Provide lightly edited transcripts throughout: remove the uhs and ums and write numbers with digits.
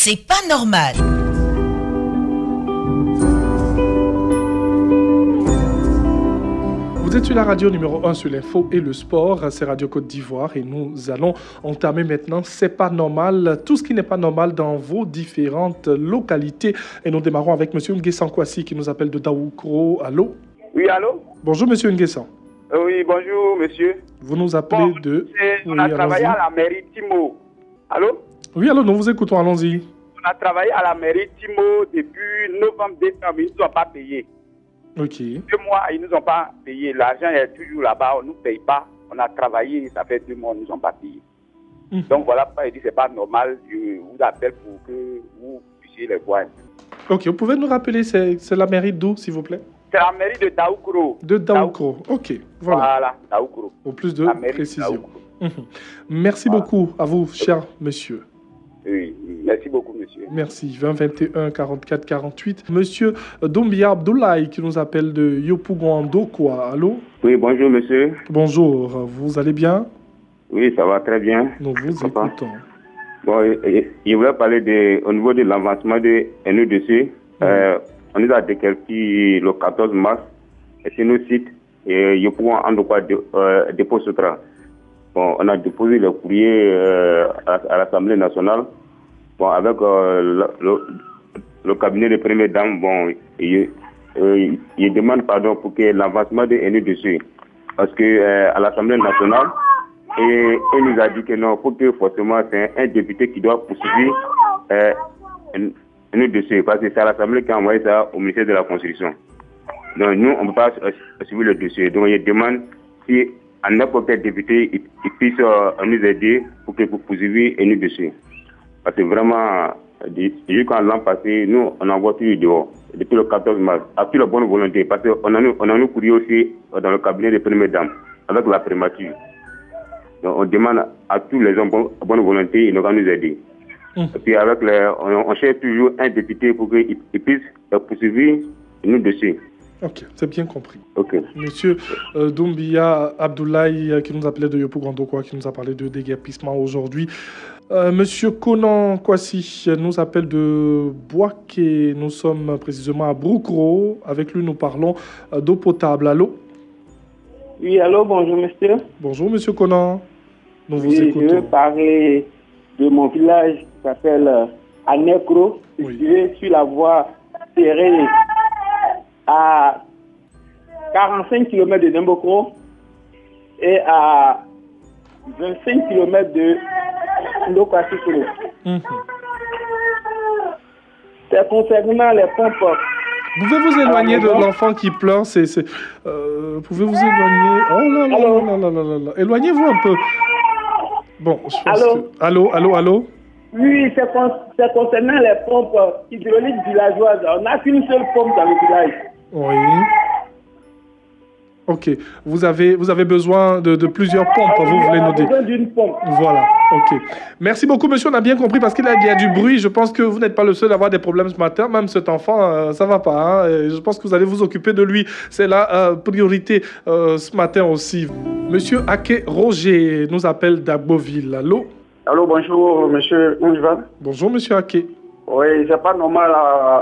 C'est pas normal. Vous êtes sur la radio numéro 1 sur l'info et le sport, c'est Radio Côte d'Ivoire et nous allons entamer maintenant C'est pas normal, tout ce qui n'est pas normal dans vos différentes localités. Et nous démarrons avec M. Nguessan Kwasi qui nous appelle de Daoukro. Allô? Oui, allô? Bonjour M. Nguessan. Oui, bonjour monsieur. Vous nous appelez de... On a travaillé à la mairie Timo. Allô? Oui, allô, nous vous écoutons, allons-y. On a travaillé à la mairie Timo depuis novembre, décembre, ils ne nous ont pas payé. Ok. 2 mois, ils ne nous ont pas payé. L'argent est toujours là-bas, on ne nous paye pas. On a travaillé, ça fait 2 mois, ils ne nous ont pas payé. Donc voilà pourquoi il dit que ce n'est pas normal. Je vous appelle pour que vous puissiez les voir. Ok, vous pouvez nous rappeler, c'est la mairie d'où, s'il vous plaît? C'est la mairie de Daoukro. De Daoukro, ok. Voilà, Daoukro. Pour plus de précision. Merci beaucoup à vous, cher monsieur. Oui, merci beaucoup, monsieur. Merci. 20 21 44 48. Monsieur Doumbia Abdoulaye qui nous appelle de Yopougon quoi. Allô? Oui, bonjour, monsieur. Bonjour. Vous allez bien? Oui, ça va très bien. Nous vous écoutons. Bon, je voulais parler au niveau de l'avancement de NEDC. On nous a déclaré le 14 mars sur nos sites et Yopougon quoi dépôt Sutra. Bon, on a déposé le courrier à l'Assemblée nationale. Bon, avec le cabinet de première dame, bon, il demande pardon pour que l'avancement de NEDC. Parce que à l'Assemblée nationale, il nous a dit que non, pour que forcément c'est un député qui doit poursuivre NEDC. Parce que c'est à l'Assemblée qui a envoyé ça au ministère de la Constitution. Donc nous, on ne peut pas suivre le dossier. Donc il demande si à n'importe quel député, il puisse nous aider pour que vous poursuiviez NEDC. Parce que vraiment, jusqu'à l'an passé, nous, on envoie tout dehors, depuis le 14 mars, à toute la bonne volonté. Parce qu'on a nous courrier aussi dans le cabinet des premières dames, avec la primature. Donc on demande à tous les hommes de bonne volonté, ils nous vont nous aider. Et puis avec on cherche toujours un député pour qu'il puisse poursuivre NEDC. Ok, c'est bien compris. Ok. Monsieur Doumbia Abdoulaye, qui nous appelait de Yopougon quoi, qui nous a parlé de déguerpissement aujourd'hui. Monsieur Conan Kwasi nous appelle de Boaké. Nous sommes précisément à Broukro. Avec lui, nous parlons d'eau potable. Allô? Oui, allô, bonjour monsieur. Bonjour monsieur Conan. Nous vous écoutons. Je veux parler de mon village qui s'appelle Anekro. situé sur la voie ferrée à 45 km de Dembokro et à 25 km de Ndokwasikoulou. C'est concernant les pompes. Pouvez vous éloigner de l'enfant qui pleure? Pouvez vous éloigner? Oh là là là là là là. Éloignez-vous un peu. Bon, je pense allô? Oui, c'est concernant les pompes hydrauliques villageoises. On n'a qu'une seule pompe dans le village. Oui. Ok. Vous avez besoin de plusieurs pompes, vous voulez nous dire? Besoin d'une pompe. Voilà. Ok. Merci beaucoup, monsieur. On a bien compris parce qu'il y a du bruit. Je pense que vous n'êtes pas le seul à avoir des problèmes ce matin. Même cet enfant, ça va pas. Hein? Et je pense que vous allez vous occuper de lui. C'est la priorité ce matin aussi. Monsieur Ake Roger nous appelle d'Agboville. Allô? Allô, bonjour, monsieur Oujvan. Bonjour, monsieur Ake. Oui, c'est pas normal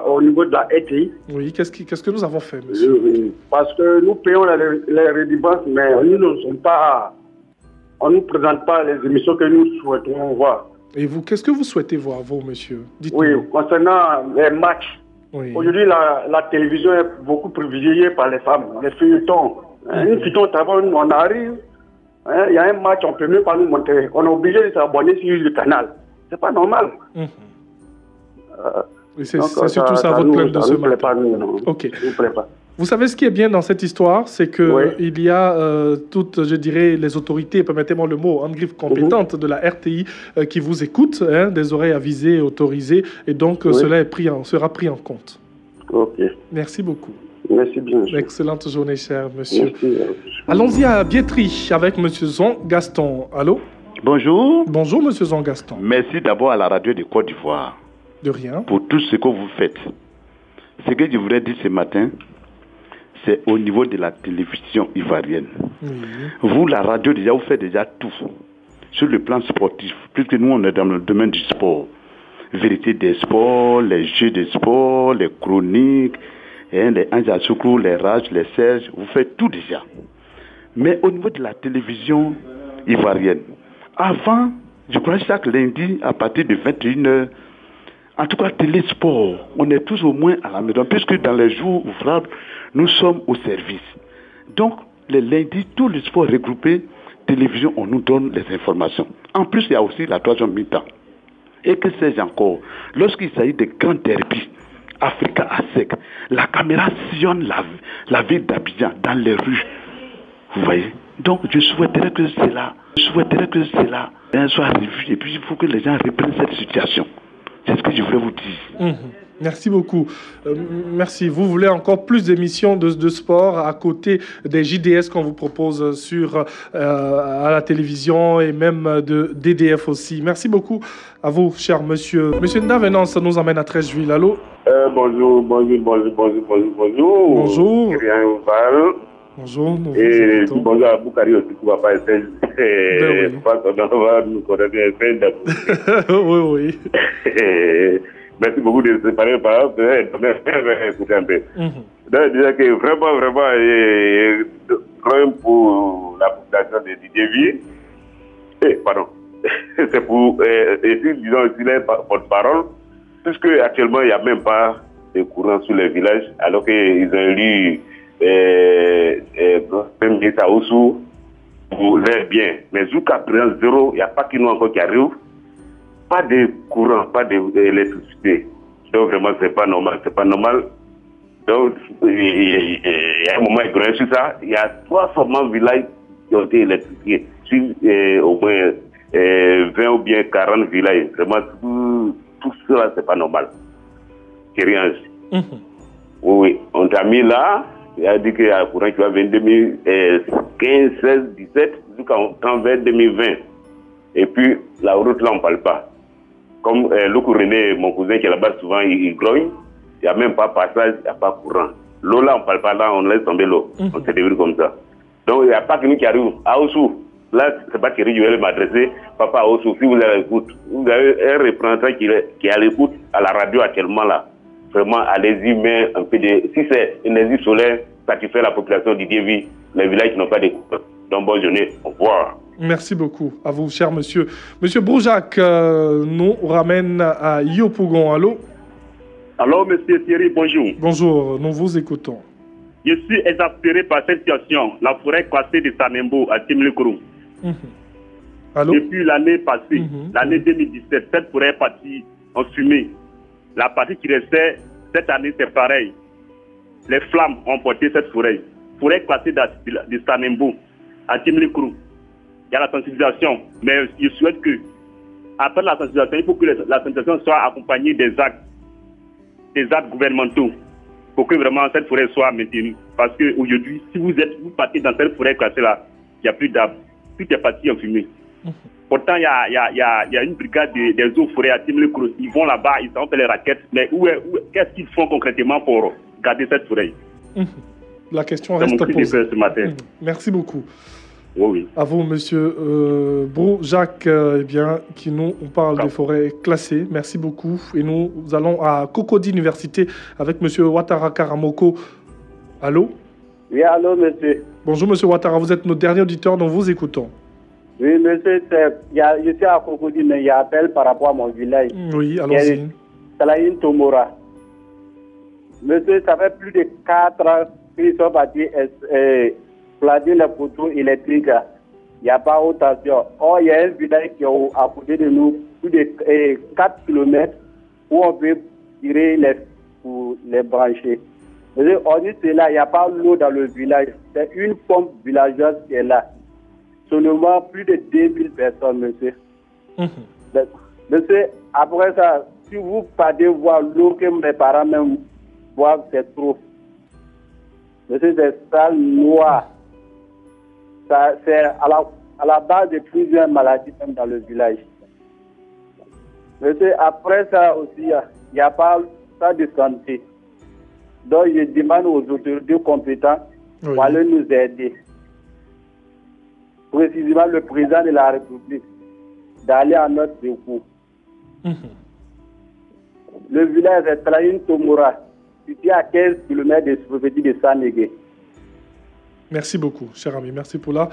au niveau de la ETI. Oui, qu'est-ce que nous avons fait, monsieur? Oui, parce que nous payons les résidences, mais nous ne sommes pas... On ne nous présente pas les émissions que nous souhaitons voir. Et vous, qu'est-ce que vous souhaitez voir, vous, monsieur? Oui, concernant les matchs. Oui. Aujourd'hui, la télévision est beaucoup privilégiée par les femmes, les feuilletons. Une feuilleton, on arrive, il y a un match, on ne peut même pas nous montrer. On est obligé de s'abonner sur le canal. C'est pas normal. C'est surtout ça votre plainte de ce matin. Ok. Vous savez ce qui est bien dans cette histoire, c'est que il y a toutes, je dirais, les autorités, permettez-moi le mot, en griffe compétente de la RTI qui vous écoutent, des oreilles avisées, autorisées, et donc cela sera pris en compte. Ok. Merci beaucoup. Merci bien. Monsieur. Excellente journée, cher monsieur. Allons-y à Biétry avec monsieur Zon Gaston. Allô? Bonjour. Bonjour, monsieur Zon Gaston. Merci d'abord à la radio de Côte d'Ivoire. De rien. Pour tout ce que vous faites. Ce que je voudrais dire ce matin, c'est au niveau de la télévision ivoirienne. Vous, la radio, déjà, vous faites déjà tout sur le plan sportif, puisque nous, on est dans le domaine du sport. vérité des sports, les jeux de sport, les chroniques, les Anjasoukou, les Raj, les Serge, vous faites tout déjà. Mais au niveau de la télévision ivoirienne, avant, je crois chaque lundi, à partir de 21h, en tout cas télésport, on est tous au moins à la maison, puisque dans les jours ouvrables, nous sommes au service. Donc, les lundis, tous les sports regroupés, télévision, on nous donne les informations. En plus, il y a aussi la troisième mi-temps. Et que sais-je encore, lorsqu'il s'agit de grands derbies, Africa à sec, la caméra sillonne la ville d'Abidjan, dans les rues. Vous voyez? Donc, je souhaiterais que cela soit revu. Et puis, il faut que les gens reprennent cette situation. C'est ce que je voulais vous dire. Merci beaucoup. Merci. Vous voulez encore plus d'émissions de sport à côté des JDS qu'on vous propose à la télévision et même de DDF aussi. Merci beaucoup à vous, cher monsieur. Monsieur Ndavenant, ça nous emmène à 13 juillet. Allô? Bonjour. Bonjour. Bonjour. Et bonjour à Boukari aussi, qui va pas essayer. Je pense qu'on va nous connaître un peu. Oui. Merci beaucoup de se séparer par écouter un peu. Donc, je disais que vraiment, pour la population de Didier c'est pour, disons aussi les porte-parole, puisque actuellement, il n'y a même pas de courant sur les villages, alors qu'ils ont élu même l'État Oussou pour les biens. Mais jusqu'à présent, zéro, il n'y a pas qui nous encore qui arrive. Pas de courant, pas d'électricité. Donc vraiment, c'est pas normal. Donc, il y a un moment égré sur ça. Il y a 300 villages qui ont été électrifiés. Sur au moins 20 ou bien 40 villages. Vraiment, tout cela, c'est pas normal. C'est rien. Oui, on t'a mis là. Il a dit qu'il y a un courant qui va venir 2015, 16, 17, jusqu'en vers 2020. Et puis, la route là, on ne parle pas. Comme Loukou René, mon cousin qui est là-bas, souvent, il grogne. Il n'y a même pas passage, il n'y a pas courant. L'eau là, on ne parle pas là, on laisse tomber l'eau. On se débrouille comme ça. Donc, il n'y a pas que nous qui arrive à Oussou. Là, c'est pas que je vais m'adresser. Papa à Oussou, si vous avez l'écoute, vous avez un représentant qui est à l'écoute à la radio actuellement là. Vraiment, allez-y, mais un peu de... Si c'est énergie solaire, satisfait la population du Diévi, les villages qui n'ont pas de courant. Donc, bonne journée. Au revoir. Merci beaucoup à vous, cher monsieur. Monsieur Broujac nous ramène à Yopougon. Allô? Allô, monsieur Thierry, bonjour. Bonjour, nous vous écoutons. Je suis exaspéré par cette situation. La forêt classée de Sanembo à Timlekourou. Allô? Depuis l'année passée, l'année 2017, cette forêt est partie en fumée. La partie qui restait, cette année, c'est pareil. Les flammes ont porté cette forêt. Forêt classée de Sanembo à Timlekourou. Il y a la sensibilisation, mais je souhaite que, après la sensibilisation, il faut que la sensibilisation soit accompagnée des actes gouvernementaux pour que vraiment cette forêt soit maintenue. Parce qu'aujourd'hui, si vous partez dans cette forêt classée-là, il n'y a plus d'arbres. Tout est parti en fumée. Pourtant, il y a une brigade des eaux forêts à Timlekourou. Ils vont là-bas, ils ont fait les raquettes. Mais qu'est-ce qu'ils font concrètement pour garder cette forêt? La question reste posée. Ce matin. Merci beaucoup. Oui. À vous, monsieur Broujac, qui nous parle des forêts classées. Merci beaucoup. Et nous allons à Cocody Université avec monsieur Ouattara Karamoko. Allô? Oui, allô, monsieur. Bonjour, monsieur Ouattara. Vous êtes notre dernier auditeur, nous vous écoutons. Oui, monsieur, je suis à Cocody, mais il y a appel par rapport à mon village. Oui, allons-y. Salaïn Tomora. Monsieur, ça fait plus de 4 ans qu'ils sont partis placer les poteaux électriques. Il n'y a pas haute tension. Or, il y a un village qui est à côté de nous, plus de 4 km, où on peut tirer pour les brancher. On dit cela, il n'y a pas l'eau dans le village. C'est une pompe villageoise qui est là. Seulement plus de 2000 personnes, monsieur. Monsieur, après ça, si vous partez voir l'eau que mes parents même boivent, c'est trop. Monsieur, c'est sale, noir. C'est à la base de plusieurs maladies même dans le village. Monsieur, après ça aussi, il n'y a pas ça de santé. Donc, je demande aux autorités compétentes pour aller nous aider. Précisément, le président de la République, d'aller à notre secours. Le village est Traïn Tomora, situé à 15 km de Sophétie de Sanégué. Merci beaucoup, cher ami. Merci pour la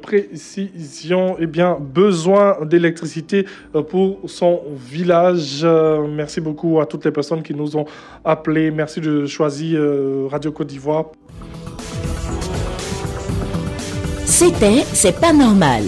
précision. Eh bien, besoin d'électricité pour son village. Merci beaucoup à toutes les personnes qui nous ont appelés. Merci de choisir Radio Côte d'Ivoire. C'est pas normal.